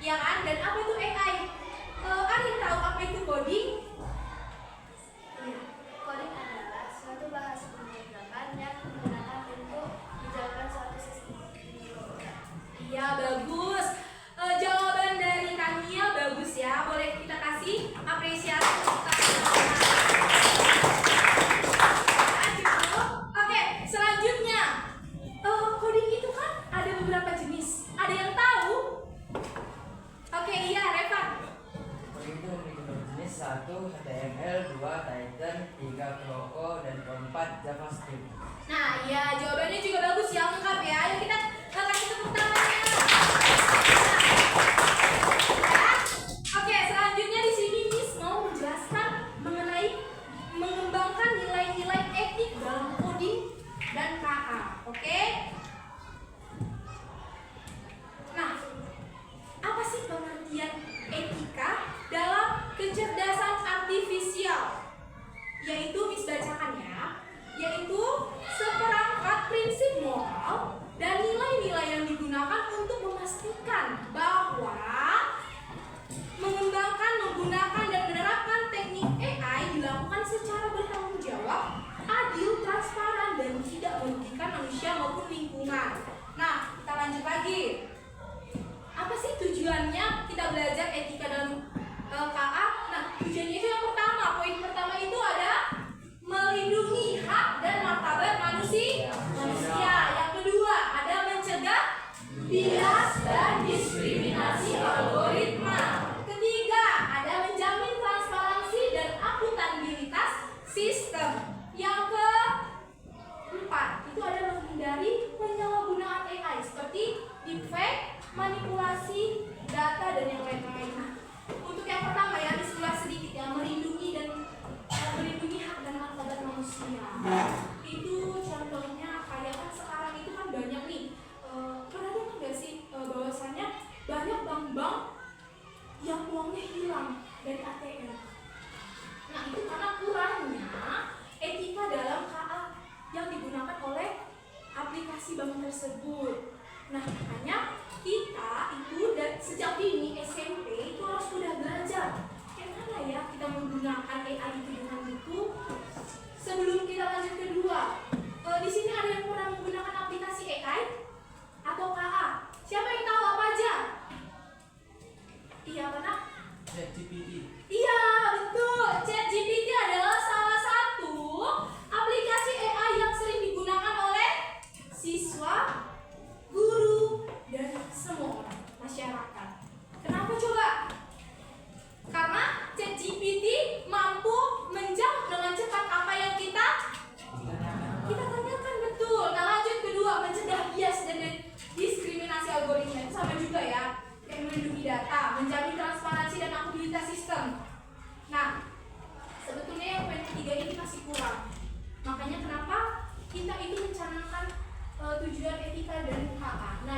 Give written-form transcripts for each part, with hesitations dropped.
ya kan? Dan apa itu AI? Ada yang tahu apa itu coding? Iya, coding adalah suatu bahasa pemrograman yang digunakan untuk menjalankan suatu sistem. Iya, bagus. Jawaban dari Kania bagus ya. Boleh kita kasih apresiasi untuk Kania. Oke, selanjutnya. Coding itu kan ada beberapa jenis. Ada yang tahu? Oke, iya, Revan. Coding itu memiliki beberapa jenis: 1. HTML, 2. Python, 3. Cloco, dan 4. JavaScript. Nah, ya jawabannya juga bagus ya, lengkap ya. Ayo kita kasih tepuk tangannya. Ya. Oke, selanjutnya di sini Miss mau menjelaskan mengenai mengembangkan nilai-nilai etik dalam coding dan KA. Oke? Nah, apa sih pengertian etika dalam kecerdasan artifisial? Yaitu Miss bacakan ya. Yaitu seperangkat prinsip moral dan nilai-nilai yang digunakan untuk memastikan bahwa mengembangkan, menggunakan, dan menerapkan teknik AI dilakukan secara bertanggung jawab, adil, transparan, dan tidak merugikan manusia maupun lingkungan. Nah, kita lanjut lagi. Apa sih tujuannya kita belajar etika dalam KA? Nah, tujuannya itu yang pertama, poin pertama itu ada melindungi hak dan martabat manusia. Yang kedua ada mencegah bias dan diskriminasi algoritma. Ketiga ada menjamin transparansi dan akuntabilitas sistem. Yang keempat itu ada menghindari penyalahgunaan AI seperti deepfake, manipulasi data, dan yang lain-lain. Nah, untuk yang pertama ya, disulas sedikit ya, melindungi hak dan martabat manusia. Itu contohnya kayak kan sekarang itu kan banyak nih. Pernah dengar nggak sih bahwasannya banyak bank-bank yang uangnya hilang dari ATM. Nah, itu karena kurangnya etika dalam KA yang digunakan oleh aplikasi bank tersebut. Nah, makanya kita itu sejak dini SMP itu harus sudah belajar bagaimana ya kita menggunakan AI itu dengan betul. Sebelum kita lanjut kedua, di sini ada yang pernah menggunakan aplikasi AI atau KA? Siapa yang tahu apa aja? Iya, karena ChatGPT. iya, betul. ChatGPT adalah salah satu aplikasi AI yang sering digunakan oleh siswa, guru, dan semua orang masyarakat. Kenapa coba? Karena ChatGPT mampu menjawab dengan cepat apa yang kita tanyakan, betul. Nah, lanjut kedua, mencegah bias dan diskriminasi algoritma. Sama juga ya, yang melindungi data, menjamin transparansi dan akuntabilitas sistem. Nah, sebetulnya yang poin ketiga ini masih kurang. Makanya kenapa kita itu mencanangkan tujuan etika dan KA. Nah,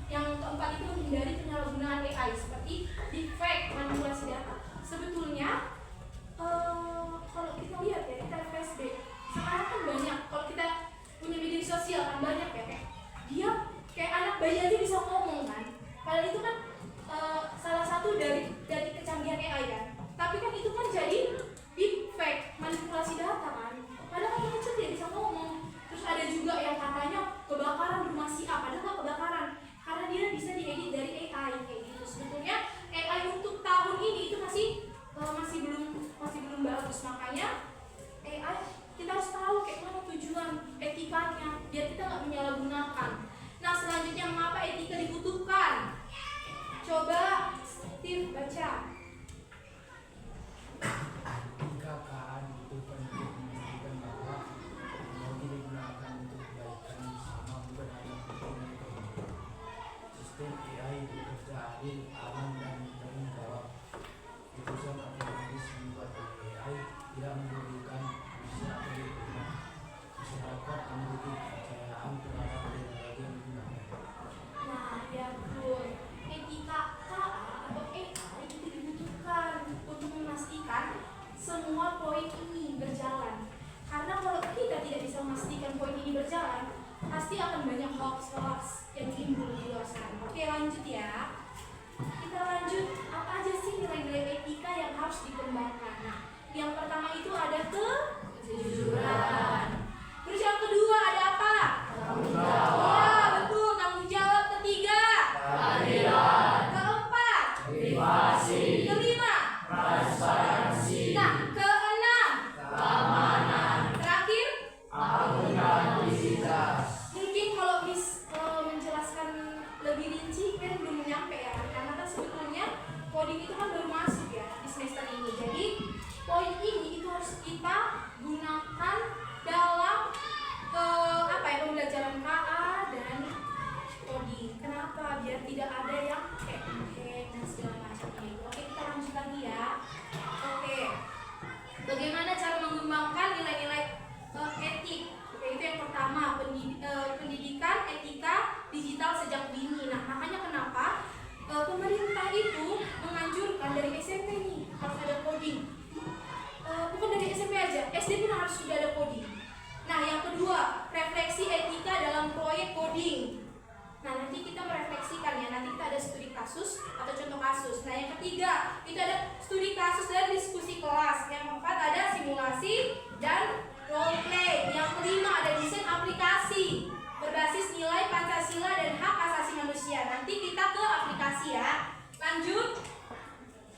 yang keempat itu menghindari penyalahgunaan AI seperti deepfake, manipulasi data. Sebetulnya kalau kita lihat ya, kita flashback, sekarang kan banyak, kalau kita punya media sosial kan banyak ya, dia kayak anak bayi aja bisa ngomong kan. Padahal itu kan salah satu dari kecanggihan AI kan. Tapi kan itu kan jadi deepfake, manipulasi data kan. Padahal kan kecil dia bisa ngomong. Terus ada juga yang katanya kebakaran rumah si A, padahal nggak kebakaran karena dia bisa diedit dari AI kayak gitu. Sebetulnya AI untuk tahun ini itu masih belum bagus. Makanya AI kita harus tahu kayak mana tujuan etikanya biar kita nggak menyalahgunakan. Nah, selanjutnya mengapa etika dibutuhkan? Coba Steve baca. Etika KA dibutuhkan untuk memastikan bahwa teknologi digunakan untuk kebaikan bersama bukan hanya untuk kepentingan. Sistem AI bekerja adil, aman, dan bertanggung jawab. Keputusan otomatis membuat AI tidak merugikan manusia atau lingkungan. Masyarakat memiliki kepercayaan terhadap teknologi yang digunakan. Nah, ya betul. Etika KA atau AI itu dibutuhkan kembangkan. Nah, yang pertama itu ada kejujuran. Terus yang kedua ada apa? Tanggung jawab. Ya, betul, tanggung jawab. Ketiga, Keadilan. keempat, Privasi. kelima. Transparansi. Nah, keenam, Keamanan. terakhir. Akuntabilitas. Mungkin kalau menjelaskan lebih rinci kan belum nyampe ya, karena kan sebetulnya coding itu kan baru masuk ya di semester ini. Jadi poin ini itu harus kita gunakan dalam pembelajaran KA dan coding. Kenapa? Biar tidak ada yang hack dan segala macamnya itu. Oke, kita lanjut lagi ya. Oke, bagaimana cara mengembangkan nilai-nilai etik? Yaitu yang pertama, pendidikan etika digital sejak dini. Nah, makanya kenapa pemerintah itu menganjurkan dari SMP nih harus ada coding. Bukan dari SMP aja, SD pun harus sudah ada coding. Nah, yang kedua, refleksi etika dalam proyek coding. Nah, nanti kita merefleksikan ya, nanti kita ada studi kasus atau contoh kasus. Nah, yang ketiga, itu ada studi kasus dan diskusi kelas. Yang keempat ada simulasi dan role play. Yang kelima ada desain aplikasi berbasis nilai Pancasila dan hak asasi manusia. Nanti kita ke aplikasi ya. Lanjut.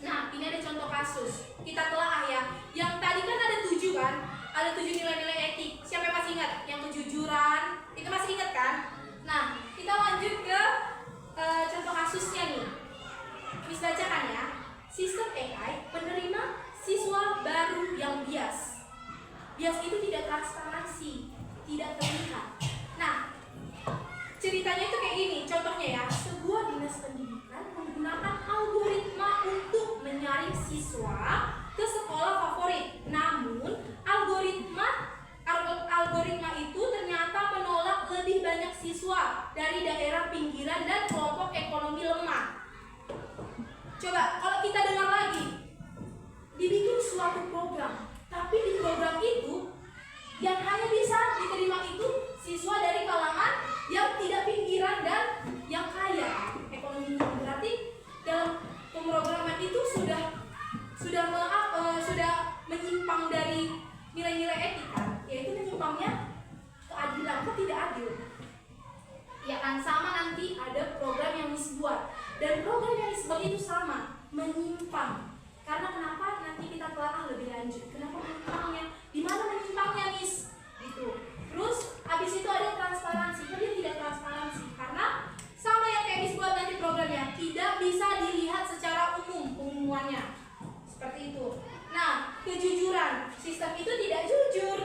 Nah, ini ada contoh kasus. Kita telah ya. Yang tadi kan ada 7 kan? Ada 7 nilai-nilai etik. Siapa yang masih ingat? Yang kejujuran. Itu masih ingat kan? Nah, kita lanjut ke contoh kasusnya nih. Miss bacakan ya. Sistem AI penerima siswa baru yang bias. Bias itu tidak transparansi, tidak terlihat. Nah, ceritanya itu kayak gini, contohnya ya. Sebuah dinas pendidikan menggunakan algoritma untuk menyaring siswa ke sekolah favorit. Namun, algoritma itu ternyata menolak lebih banyak siswa dari daerah pinggiran dan kelompok ekonomi lemah. Coba kalau kita dengar lagi, dibikin suatu program, tapi di program itu yang hanya bisa diterima itu siswa dari kalangan yang tidak pinggiran dan yang kaya ekonominya. Berarti dalam pemrograman itu sudah menyimpang dari nilai-nilai etika, yaitu menyimpangnya keadilan, kan tidak adil. Ya kan, sama nanti ada program yang dibuat dan program yang dibuat itu sama menyimpang. Karena kenapa? Nanti kita telah lebih lanjut. Kenapa menyimpangnya? Di mana menyimpangnya, Miss? Gitu. Terus habis itu ada transparansi. Kan dia tidak transparansi karena sama yang kayak Miss buat nanti programnya, tidak bisa dilihat secara umum pengumumannya. Seperti itu. Nah, kejujuran. Sistem itu tidak jujur.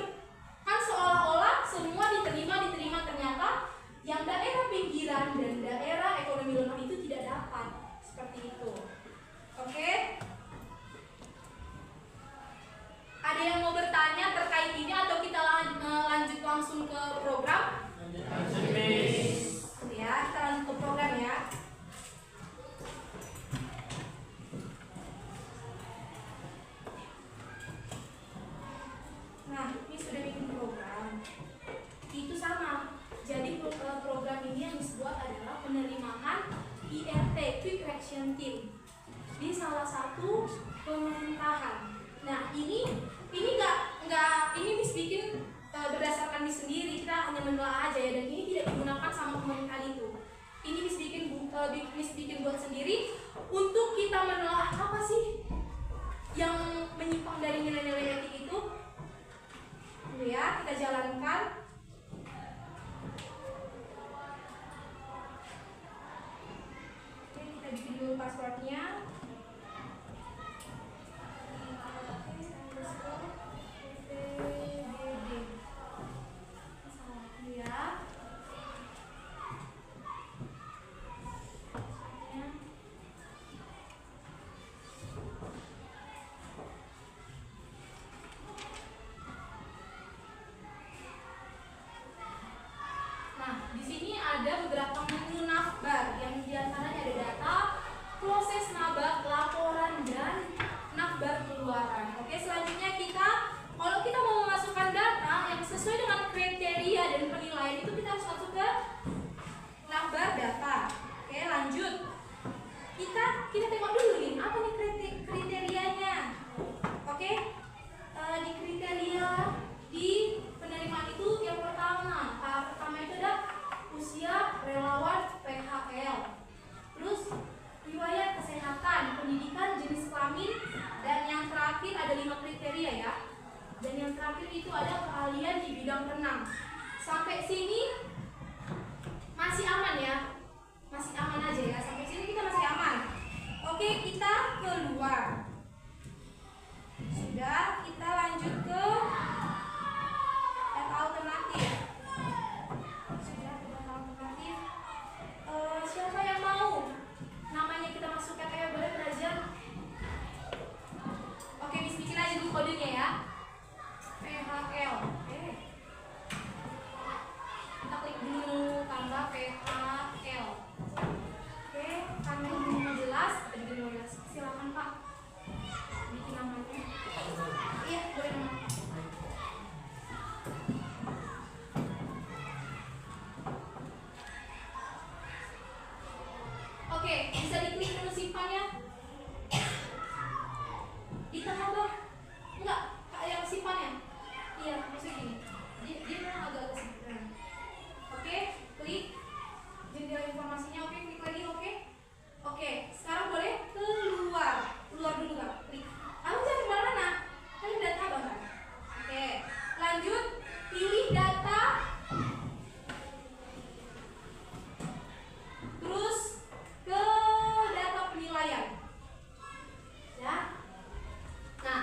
Kan seolah-olah semua diterima ternyata yang daerah pinggiran dan daerah ekonomi lemah itu tidak dapat. Seperti itu. Oke? Ada yang mau bertanya terkait ini atau kita lanjut langsung ke program? Lanjut, Miss. Ya, kita lanjut ke program ya. Nah, ini sudah bikin program. Itu sama. Jadi program ini yang disebut adalah penerimaan IRT Quick Reaction Team di salah satu pemerintahan. Nah, ini nggak ini Miss bikin berdasarkan Miss sendiri, kita hanya menelaah aja ya, dan ini tidak digunakan sama pemerintahan itu. Ini Miss bikin buat sendiri untuk kita menelaah apa sih yang menyimpang dari nilai-nilai etik itu. Ya, kita jalankan. Oke, kita bikin dulu passwordnya. itu ada keahlian di bidang renang. Sampai sini masih aman ya, masih aman aja ya. Sampai sini kita masih aman. Oke, kita keluar. Sudah, kita lanjut ke data alternatif. Sudah, ke data alternatif. Siapa yang mau namanya kita masukkan? Boleh belajar. Oke, bikin aja dulu kodenya ya. PHL. Oke. Kita klik dulu tambah PHL. Oke, karena ini 15, jadi 15. Silakan Pak. Bikin namanya. Iya, boleh nama. Oke, bisa diklik dulu simpannya. Di tengah bang. Enggak, yang simpannya. Iya, maksudnya gini. Dia memang agak-agak simpan. Oke, klik jendela informasinya. Oke, klik lagi. Oke, sekarang boleh keluar dulu Kak. Klik. Jangan kemana-mana. Kan data bang kan. Oke, lanjut. Pilih data. Terus ke data penilaian. Ya. Nah,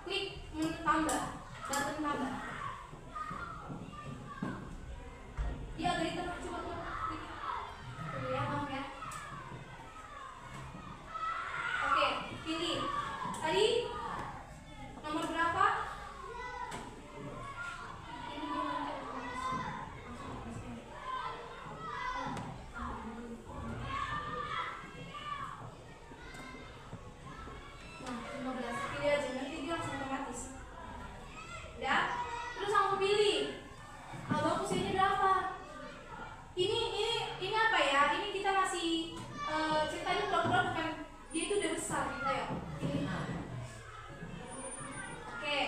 klik tambah. Button tambah. Dia agak di tengah, coba klik. Tuh ya, maaf ya. Oke, pilih. Tadi nomor berapa? Ini dia nah, 15. Pilih aja, nanti dia langsung otomatis. Udah? Terus aku pilih. Abang usianya berapa? Ini apa ya? Ini kita masih ceritanya pura-pura bukan dia itu udah besar gitu ya. Pilih. Oke,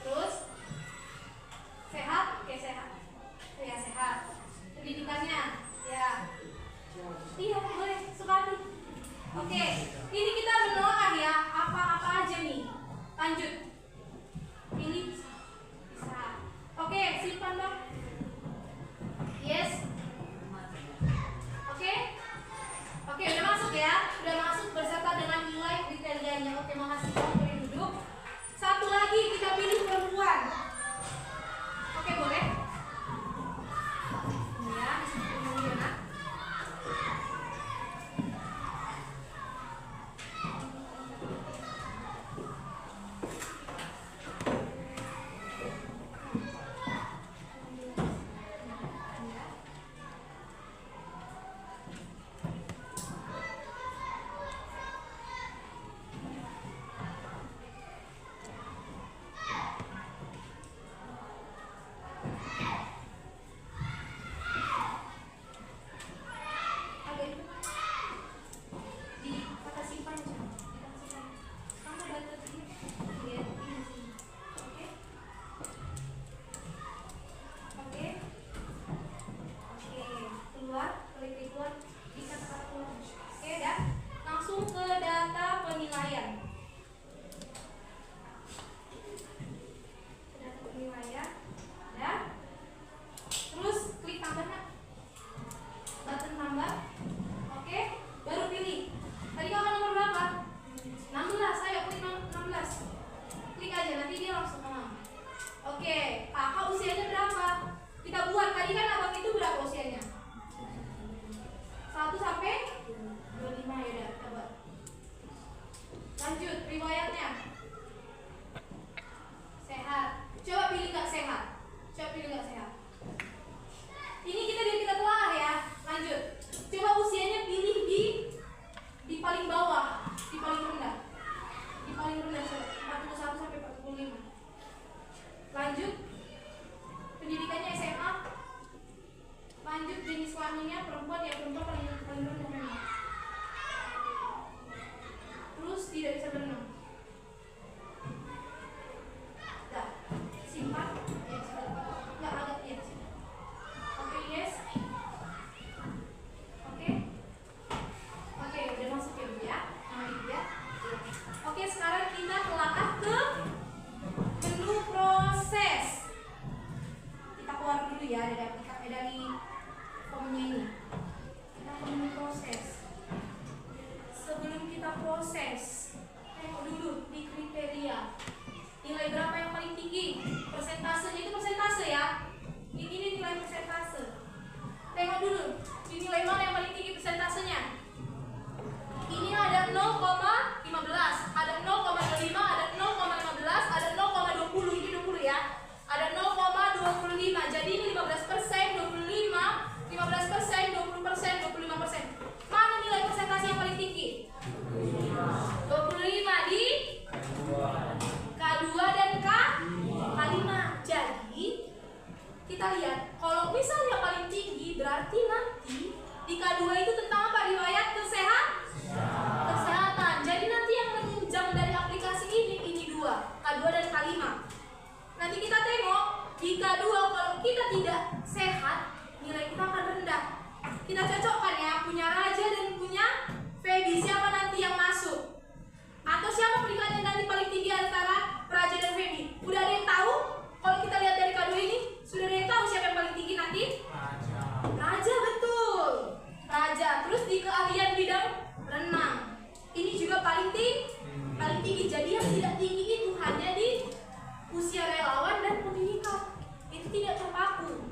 terus sehat? Oke, sehat. Ya, sehat. Pendidikannya? Ya. Iya, boleh sekali. Oke, ini kita menelaah ya apa-apa aja nih. Lanjut. Pilih. Bisa. Oke, simpan bang. Yes. Oke, udah masuk ya. Udah masuk beserta dengan nilai kriterianya. Oke, makasih bang. Boleh duduk. Satu lagi kita pilih perempuan. Oke, boleh. Ya, disebut dulu ya nak. Oke, sekarang kita telaah ke menu proses. tinggi. Jadi yang tidak tinggi itu hanya di usia relawan dan pendidikan. Itu tidak terpaku.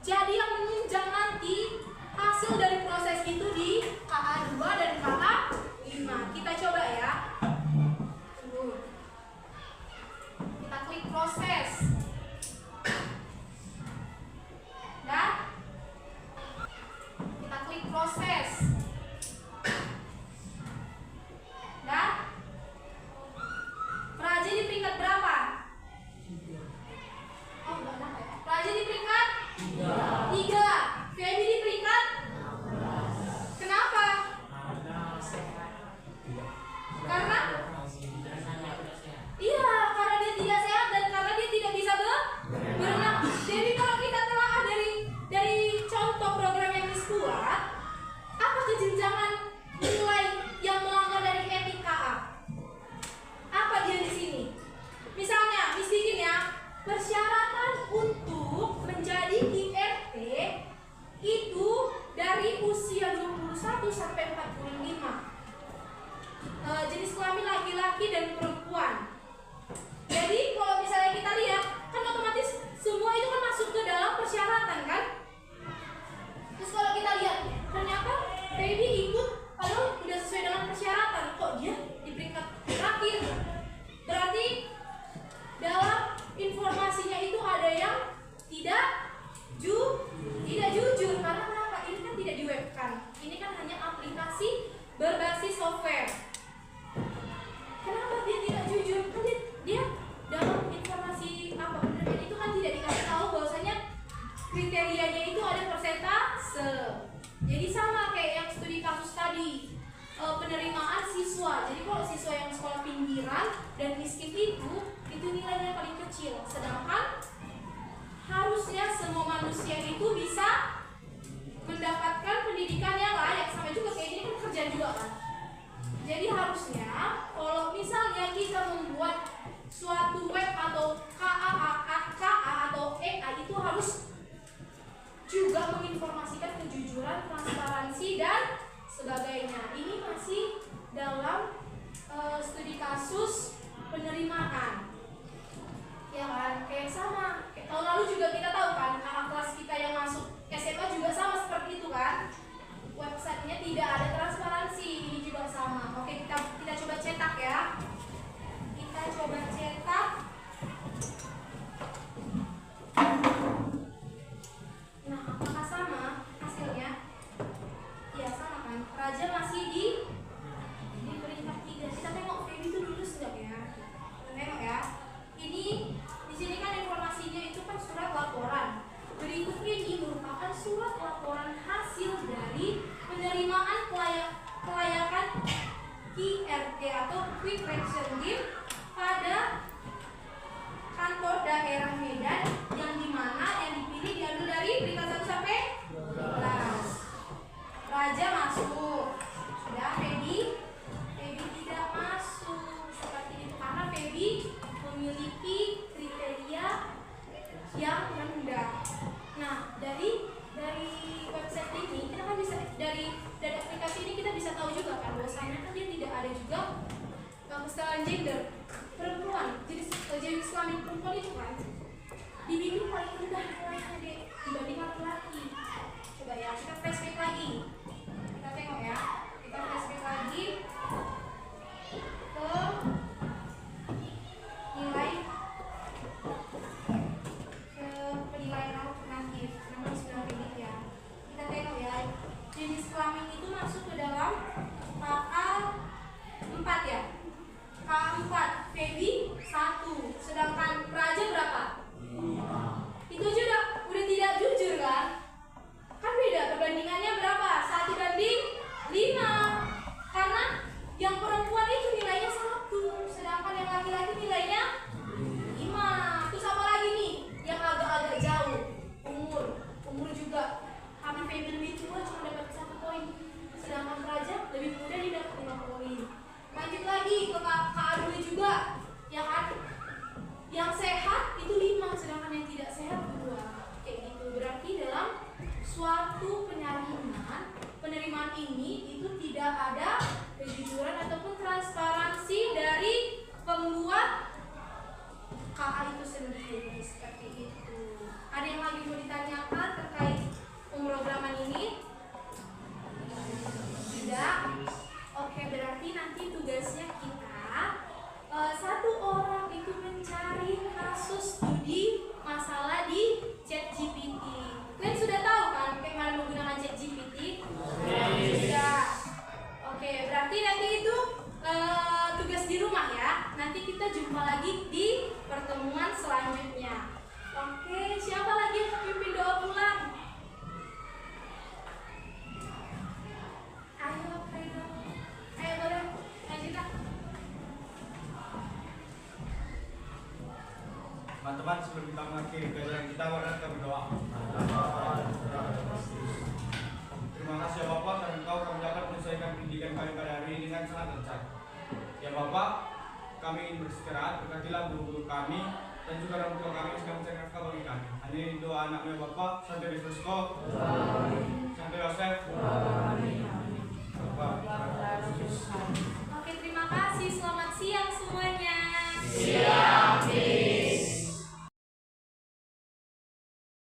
Jadi yang menunjang nanti hasil dari proses itu di KA2 dan KA5. Kita coba ya. Tunggu. Kita klik proses. Dan kita klik proses. Dan Praja di peringkat berapa? Oh, enggak ada ya. Praja di peringkat 3. Feby di peringkat 16. Kenapa? Karena iya, karena dia tidak sehat dan karena dia tidak bisa berenang. Jadi kalau kita telah dari contoh program yang kuat, apa kejenjangan nilai yang melanggar dari etika? Apa dia di sini? Misalnya, bikin ya, persyaratan untuk menjadi IRT itu dari usia 21 sampai 45. Jenis kelamin laki-laki dan perempuan. Jadi kalau misalnya kita lihat, kan otomatis semua itu kan masuk ke dalam persyaratan kan? Terus kalau kita lihat, ternyata baby ikut padahal udah sesuai dengan persyaratan, kok dia di peringkat terakhir? Berarti dalam informasinya itu ada yang tidak jujur. Karena kenapa? Ini kan tidak di webcam. Ini kan hanya aplikasi berbasis software. Kenapa dia tidak jujur? Kan dia dalam informasi apa benar itu kan tidak dikasih tahu bahwasanya kriterianya itu ada persentase. Jadi sama kayak yang studi kasus tadi, penerimaan siswa. Jadi kalau siswa yang sekolah pinggiran dan miskin itu nilainya paling kecil. Sedangkan harusnya semua manusia itu bisa mendapatkan pendidikan yang layak. Sama juga kayak ini kan kerjaan juga kan. Jadi harusnya kalau misalnya kita membuat suatu web atau KA atau EA itu harus juga menginformasikan kejujuran, transparansi dan sebagainya. Ini masih dalam studi kasus penerimaan. Ya kan, kayak sama. Kayak tahun lalu juga kita tahu kan, kakak kelas kita yang masuk SMA juga sama seperti itu kan. Websitenya tidak ada transparansi, ini juga sama. Oke, kita coba cetak ya. Kita coba cetak. Nah, apakah sama hasilnya? Iya, sama kan. Raja masih di peringkat 3. Kita tengok Feby itu lulus enggak ya? Kita tengok ya. Ini di sini kan informasinya itu kan surat laporan. Berikut ini merupakan surat laporan hasil dari penerimaan kelayakan IRT atau Quick Reaction Team pada kantor daerah Medan yang dimana yang dipilih diambil dari peringkat 1 sampai 12. Raja masuk. Sudah, Feby tidak masuk seperti itu karena Feby memiliki kriteria yang rendah. Nah, dari website ini kita kan bisa dari aplikasi ini kita bisa tahu juga kan bahwasanya kan dia tidak ada juga kesetaraan gender perempuan. Jenis kelamin perempuan itu kan dibimbing paling rendah nilainya dibanding laki-laki. Coba ya, kita flashback lagi. Kita tengok ya. Kita flashback lagi ke nilai penilaian alternatif. Namanya sudah kayak ya. Kita tengok ya. Jenis kelamin itu masuk ke dalam KA4 ya. KA4 Feby 1. Sedangkan Raja berapa? 5. Itu aja udah tidak jujur kan? Kan beda perbandingannya berapa? 1:5. Karena yang perempuan itu nilainya 1, sedangkan yang laki-laki nilainya 5. Itu sama lagi nih, yang agak-agak jauh. Umur juga. Kami Feby lebih tua cuma dapat 1 poin. Sedangkan Raja lebih muda dia dapat 5 poin. Lanjut lagi ke KA2 juga. Yang sehat itu 5. tugasnya kita satu orang itu mencari kasus studi masalah di ChatGPT. Kalian sudah tahu kan bagaimana menggunakan ChatGPT? Sudah. Oke, berarti nanti itu tugas di rumah ya. Nanti kita jumpa lagi di pertemuan selanjutnya. Oke, siapa lagi yang pimpin doa pulang? Ayo, ayo. Ayo boleh. Lanjut Kak. Teman-teman, sebelum kita mengakhiri pelajaran kita, mari kita berdoa. Terima kasih ya Bapak, karena Engkau kami dapat menyelesaikan pendidikan kami pada hari ini dengan sangat lancar. Ya Bapak, kami ingin beristirahat, berkatilah guru-guru kami dan juga orang tua kami yang sedang mencari nafkah bagi kami. Hanya doa anaknya Bapak, Santo Yesus Kristus.